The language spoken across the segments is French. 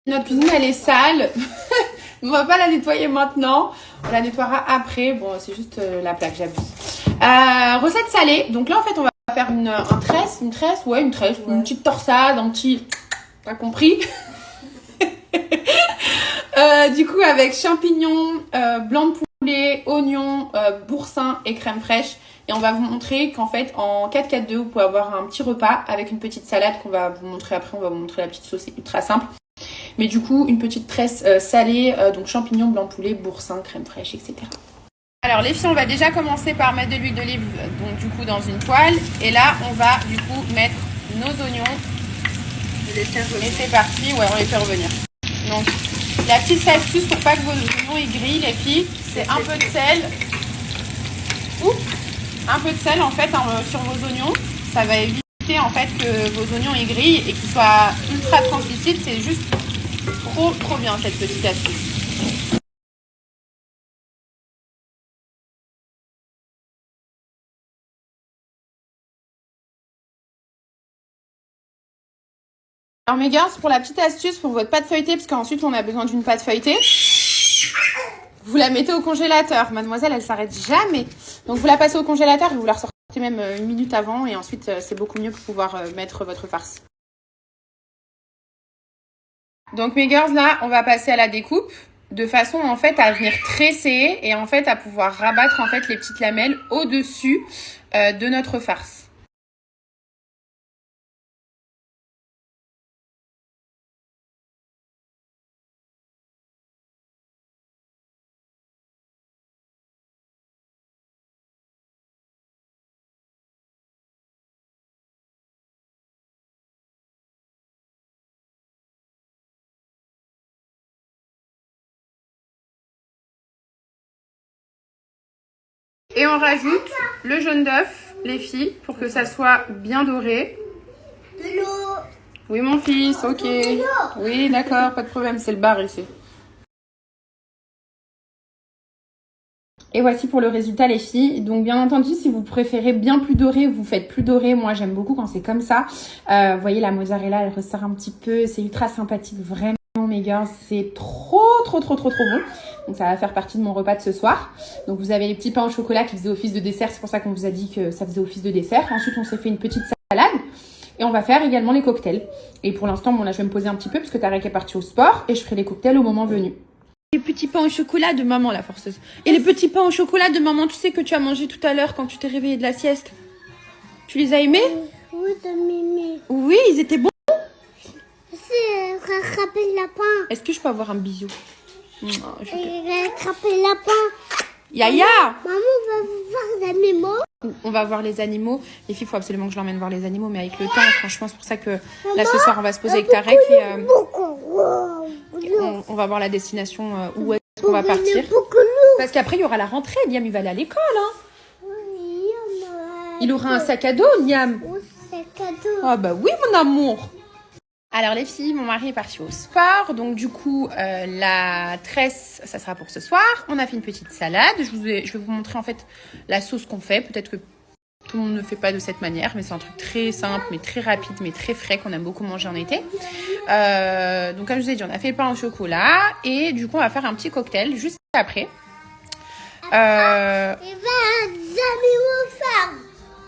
Notre cuisine, elle est sale. On va pas la nettoyer maintenant. On la nettoiera après. Bon, c'est juste la plaque, j'abuse. Recette salée. Donc là, en fait, on va faire une tresse. Une petite torsade, un petit... T'as compris? Du coup, avec champignons, blanc de poulet, oignons, boursin et crème fraîche. Et on va vous montrer qu'en fait, en 4-4-2, vous pouvez avoir un petit repas avec une petite salade qu'on va vous montrer après. On va vous montrer la petite sauce, c'est ultra simple. Mais du coup, une petite tresse salée, donc champignons, blanc de poulet, boursin, crème fraîche, etc. Alors les filles, on va déjà commencer par mettre de l'huile d'olive, donc du coup dans une poêle. Et là, on va du coup mettre nos oignons. Et c'est parti, ouais, on les fait revenir. Donc, la petite astuce pour pas que vos oignons ils grillent, les filles, c'est un peu de sel. Un peu de sel en fait sur vos oignons. Ça va éviter en fait que vos oignons ils grillent et qu'ils soient ultra translucides. C'est juste trop bien cette petite astuce. Alors mes gars, pour la petite astuce pour votre pâte feuilletée, parce qu'ensuite on a besoin d'une pâte feuilletée, vous la mettez au congélateur. Mademoiselle, elle s'arrête jamais. Donc vous la passez au congélateur et vous la ressortez même une minute avant et ensuite c'est beaucoup mieux pour pouvoir mettre votre farce. Donc mes girls, là, on va passer à la découpe de façon en fait à venir tresser et en fait à pouvoir rabattre en fait les petites lamelles au-dessus de notre farce. Et on rajoute le jaune d'œuf, les filles, pour que ça soit bien doré. De l'eau. Oui, mon fils, ok. Oui, d'accord, pas de problème, c'est le bar ici. Et voici pour le résultat, les filles. Donc, bien entendu, si vous préférez bien plus doré, vous faites plus doré. Moi, j'aime beaucoup quand c'est comme ça. Vous voyez, la mozzarella, elle ressort un petit peu. C'est ultra sympathique, vraiment. Mes girls, c'est trop bon. Donc ça va faire partie de mon repas de ce soir. Donc vous avez les petits pains au chocolat qui faisaient office de dessert. C'est pour ça qu'on vous a dit que ça faisait office de dessert. Ensuite, on s'est fait une petite salade. Et on va faire également les cocktails. Et pour l'instant, bon là, je vais me poser un petit peu parce que Tarek est parti au sport. Et je ferai les cocktails au moment venu. Les petits pains au chocolat de maman, la forceuse. Et les petits pains au chocolat de maman, tu sais que tu as mangé tout à l'heure quand tu t'es réveillée de la sieste. Tu les as aimés? Oui, j'ai aimé. Oui, ils étaient bons. Rattraper le lapin. Est-ce que je peux avoir un bisou? Rattraper le lapin. Yaya! Maman, on va voir les animaux. On va voir les animaux. Les filles, il faut absolument que je l'emmène voir les animaux, mais avec le temps, franchement, c'est pour ça que là, ce soir, on va se poser avec Tarek et on va voir la destination où est-ce qu'on va partir. Parce qu'après, il y aura la rentrée. Niam, il va aller à l'école. Hein. Il aura un sac à dos, Niam. Ah bah oui, mon amour. Alors les filles, mon mari est parti au sport, donc du coup la tresse, ça sera pour ce soir. On a fait une petite salade. Je vais vous montrer en fait la sauce qu'on fait. Peut-être que tout le monde ne fait pas de cette manière, mais c'est un truc très simple, mais très rapide, mais très frais qu'on aime beaucoup manger en été. Donc comme je vous ai dit, on a fait le pain au chocolat et du coup on va faire un petit cocktail juste après. Il va des animaux femmes.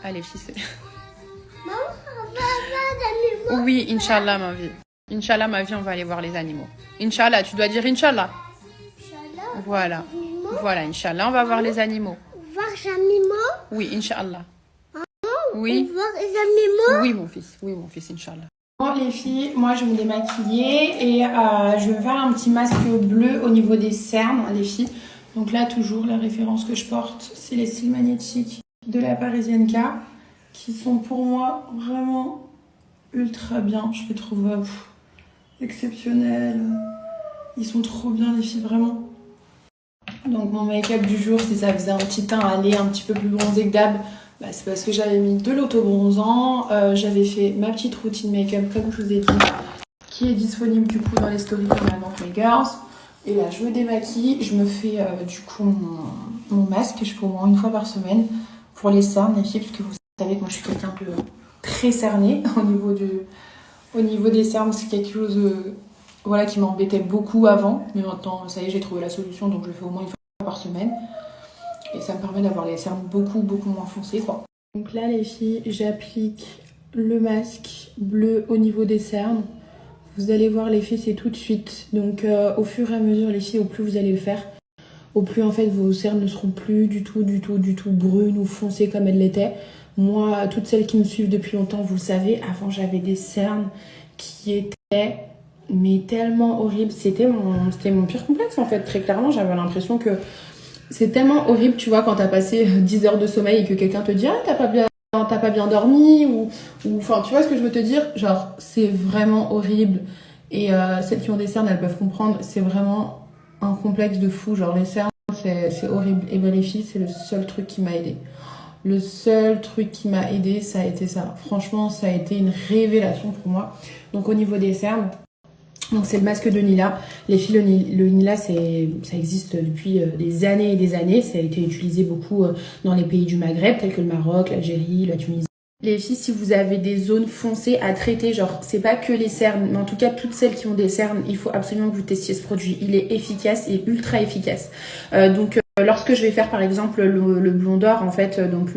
Allez filles, c'est... Maman, on va voir des animaux. Oui, Inch'Allah, ma vie. Inch'Allah, ma vie, on va aller voir les animaux. Inch'Allah, tu dois dire Inch'Allah. Inch'Allah. Voilà. Voilà, Inch'Allah, on va voir les animaux. Voir les animaux. Oui, Inch'Allah. On Oui. voir les animaux. Oui, mon fils, Inch'Allah. Bon, les filles, moi, je vais me démaquiller et je vais faire un petit masque bleu au niveau des cernes, les filles. Donc là, toujours, la référence que je porte, c'est les cils magnétiques de la Parisienne K, qui sont pour moi vraiment ultra bien. Je les trouve exceptionnels. Ils sont trop bien, les filles, vraiment. Donc mon make-up du jour, si ça faisait un petit teint aller un petit peu plus bronzé que d'hab, bah, c'est parce que j'avais mis de l'auto-bronzant. J'avais fait ma petite routine make-up, comme je vous ai dit, qui est disponible du coup dans les stories permanentes mes girls. Et là, je me démaquille. Je me fais du coup mon masque. Je fais au moins une fois par semaine pour les cernes, les filles, parce que vous savez que moi je suis quelqu'un de très cerné au niveau des cernes. C'est quelque chose voilà, qui m'embêtait beaucoup avant. Mais maintenant, ça y est, j'ai trouvé la solution, donc je le fais au moins une fois par semaine. Et ça me permet d'avoir les cernes beaucoup moins foncées, quoi. Donc là, les filles, j'applique le masque bleu au niveau des cernes. Vous allez voir l'effet, c'est tout de suite. Donc au fur et à mesure, les filles, au plus vous allez le faire, au plus en fait vos cernes ne seront plus du tout brunes ou foncées comme elles l'étaient. Moi, toutes celles qui me suivent depuis longtemps, vous le savez, avant j'avais des cernes qui étaient mais tellement horribles. C'était mon pire complexe en fait, très clairement. J'avais l'impression que c'est tellement horrible, tu vois, quand t'as passé 10 heures de sommeil et que quelqu'un te dit « Ah, t'as pas bien dormi » ou enfin, tu vois ce que je veux te dire? Genre, c'est vraiment horrible. Et celles qui ont des cernes, elles peuvent comprendre, c'est vraiment un complexe de fou. Genre, les cernes, c'est horrible. Et ben les filles, c'est le seul truc qui m'a aidée. Le seul truc qui m'a aidée, ça a été ça. Franchement, ça a été une révélation pour moi. Donc, au niveau des cernes, donc c'est le masque de Nila. Les filles, le Nila, ça existe depuis des années et des années. Ça a été utilisé beaucoup dans les pays du Maghreb, tels que le Maroc, l'Algérie, la Tunisie. Les filles, si vous avez des zones foncées à traiter, genre c'est pas que les cernes, mais en tout cas toutes celles qui ont des cernes, il faut absolument que vous testiez ce produit. Il est efficace et ultra efficace. Lorsque je vais faire par exemple le blond d'or, en fait, donc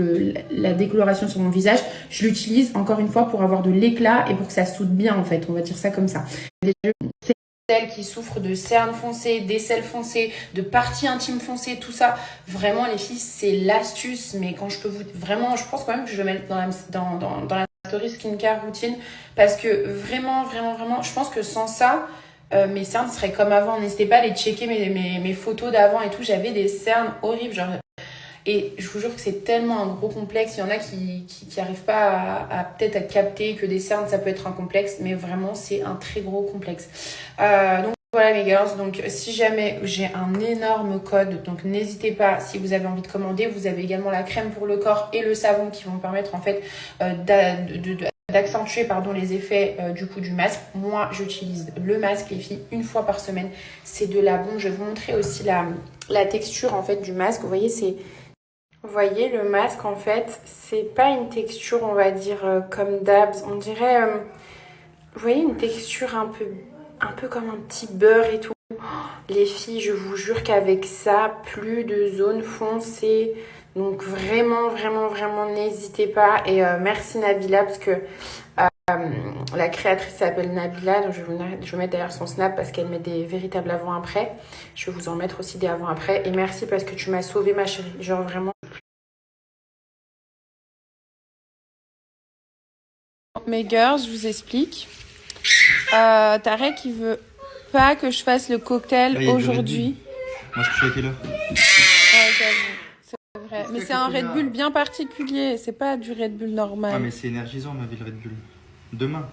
la décoloration sur mon visage, je l'utilise encore une fois pour avoir de l'éclat et pour que ça soude bien en fait, on va dire ça comme ça. Celles qui souffrent de cernes foncées, d'aisselles foncées, de parties intimes foncées, tout ça, vraiment les filles, c'est l'astuce. Mais quand je peux vous... Vraiment, je pense quand même que je vais mettre dans la story skincare routine parce que vraiment, je pense que sans ça, mes cernes seraient comme avant. N'hésitez pas à aller checker mes photos d'avant et tout. J'avais des cernes horribles, genre... Et je vous jure que c'est tellement un gros complexe. Il y en a qui arrivent pas à peut-être à capter que des cernes, ça peut être un complexe. Mais vraiment, c'est un très gros complexe. Donc voilà mes girls. Donc si jamais j'ai un énorme code, donc n'hésitez pas. Si vous avez envie de commander, vous avez également la crème pour le corps et le savon qui vont permettre en fait d'accentuer les effets du coup du masque. Moi, j'utilise le masque, les filles, une fois par semaine. C'est de la bombe. Je vais vous montrer aussi la texture en fait du masque. Vous voyez, le masque, en fait, c'est pas une texture, on va dire, comme Dabs. On dirait, vous voyez, une texture un peu comme un petit beurre et tout. Les filles, je vous jure qu'avec ça, plus de zones foncées. Donc vraiment, n'hésitez pas. Et merci Nabila, parce que la créatrice s'appelle Nabila. Donc je vais mettre d'ailleurs son snap parce qu'elle met des véritables avant-après. Je vais vous en mettre aussi des avant-après. Et merci parce que tu m'as sauvée, ma chérie. Genre vraiment. Mes girls, je vous explique. Tarek, il veut pas que je fasse le cocktail aujourd'hui. Moi, je couche à quelle heure? Ouais, j'avoue. C'est vrai. Mais c'est un Red Bull bien particulier. C'est pas du Red Bull normal. Ah, mais c'est énergisant, ma vie, le Red Bull. Demain.